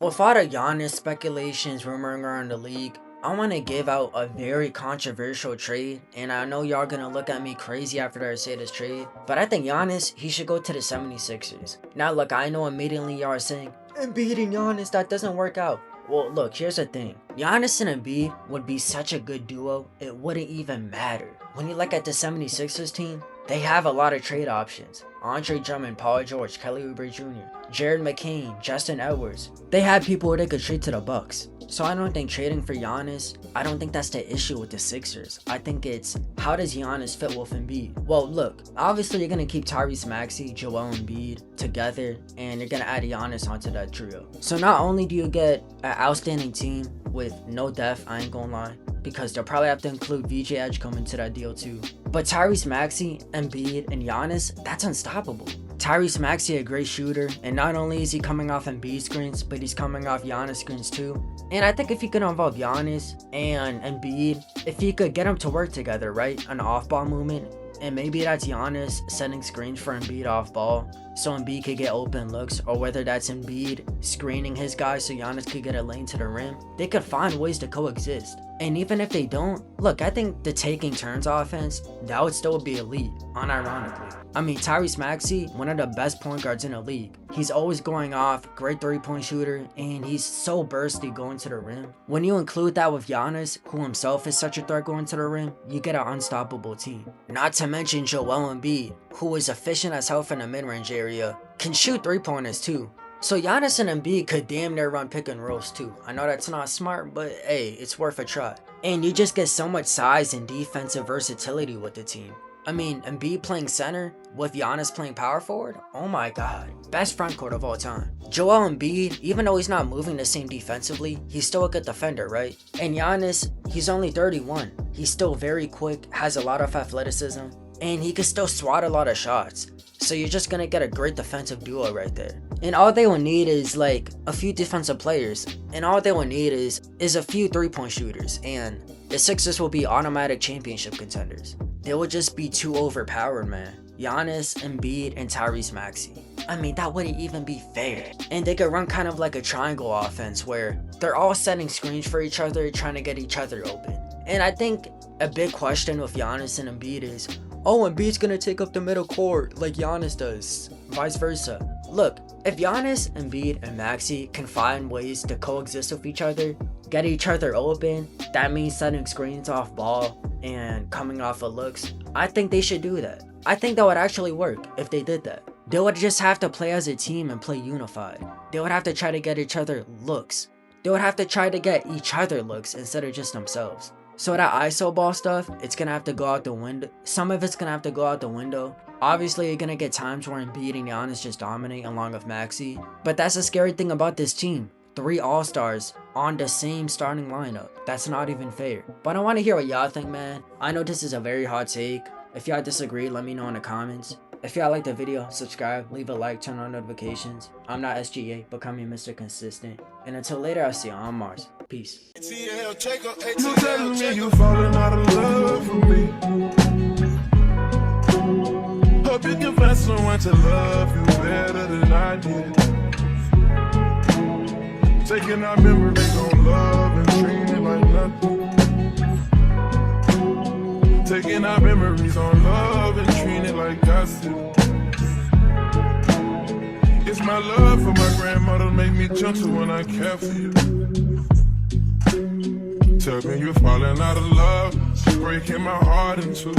With all the Giannis speculations rumoring around the league, I want to give out a very controversial trade, and I know y'all gonna look at me crazy after I say this trade, but I think Giannis, he should go to the 76ers. Now look, I know immediately y'all are saying, Embiid and Giannis, that doesn't work out. Well, look, here's the thing. Giannis and Embiid would be such a good duo, it wouldn't even matter. When you look at the 76ers team, they have a lot of trade options. Andre Drummond, Paul George, Kelly Oubre Jr., Jared McCain, Justin Edwards. They have people they could trade to the Bucks. So I don't think trading for Giannis, I don't think that's the issue with the Sixers. I think it's, how does Giannis fit with Embiid? Well, look, obviously you're going to keep Tyrese Maxey, Joel Embiid together, and you're going to add Giannis onto that trio. So not only do you get an outstanding team with no depth, I ain't gonna lie, because they'll probably have to include VJ Edgecombe into that deal too. But Tyrese Maxey, Embiid, and Giannis, that's unstoppable. Tyrese Maxey a great shooter, and not only is he coming off Embiid screens, but he's coming off Giannis screens too. And I think if you could involve Giannis and Embiid, if you could get them to work together, right? An off-ball movement, and maybe that's Giannis setting screens for Embiid off ball, so Embiid could get open looks, or whether that's Embiid screening his guys so Giannis could get a lane to the rim. They could find ways to coexist. And even if they don't, look, I think the taking turns offense, that would still be elite, unironically. I mean, Tyrese Maxey, one of the best point guards in the league. He's always going off, great three-point shooter, and he's so bursty going to the rim. When you include that with Giannis, who himself is such a threat going to the rim, you get an unstoppable team. Not to mention Joel Embiid, who is efficient as hell from the mid-range area, can shoot three-pointers too. So Giannis and Embiid could damn near run pick and rolls too. I know that's not smart, but hey, it's worth a try. And you just get so much size and defensive versatility with the team. I mean, Embiid playing center with Giannis playing power forward? Oh my god. Best front court of all time. Joel Embiid, even though he's not moving the same defensively, he's still a good defender, right? And Giannis, he's only 31. He's still very quick, has a lot of athleticism, and he can still swat a lot of shots. So you're just gonna get a great defensive duo right there. And all they will need is like a few defensive players. And all they will need is a few three-point shooters. And the Sixers will be automatic championship contenders. They will just be too overpowered, man. Giannis, Embiid, and Tyrese Maxey. I mean, that wouldn't even be fair. And they could run kind of like a triangle offense where they're all setting screens for each other, trying to get each other open. And I think a big question with Giannis and Embiid is, oh, Embiid's gonna take up the middle court like Giannis does, vice versa. Look, if Giannis, Embiid, and Maxey can find ways to coexist with each other, get each other open, that means setting screens off ball and coming off of looks, I think they should do that. I think that would actually work if they did that. They would just have to play as a team and play unified. They would have to try to get each other looks. They would have to try to get each other looks instead of just themselves. So that ISO ball stuff, it's gonna have to go out the window. Some of it's gonna have to go out the window. Obviously, you're gonna get times where Embiid and Giannis just dominate along with Maxey. But that's the scary thing about this team. 3 All-Stars on the same starting lineup. That's not even fair. But I want to hear what y'all think, man. I know this is a very hot take. If y'all disagree, let me know in the comments. If y'all like the video, subscribe, leave a like, turn on notifications. I'm not SGA, but come here, Mr. Consistent. And until later, I'll see you on Mars. Peace. You telling me you falling out of love with me. Hope you can find someone to love you better than I did. Taking our memories on love and treating it like nothing. Taking our memories on love and treating it like gossip. It's my love for my grandmother make me gentle when I care for you. Tell me you're falling out of love, breaking my heart in two.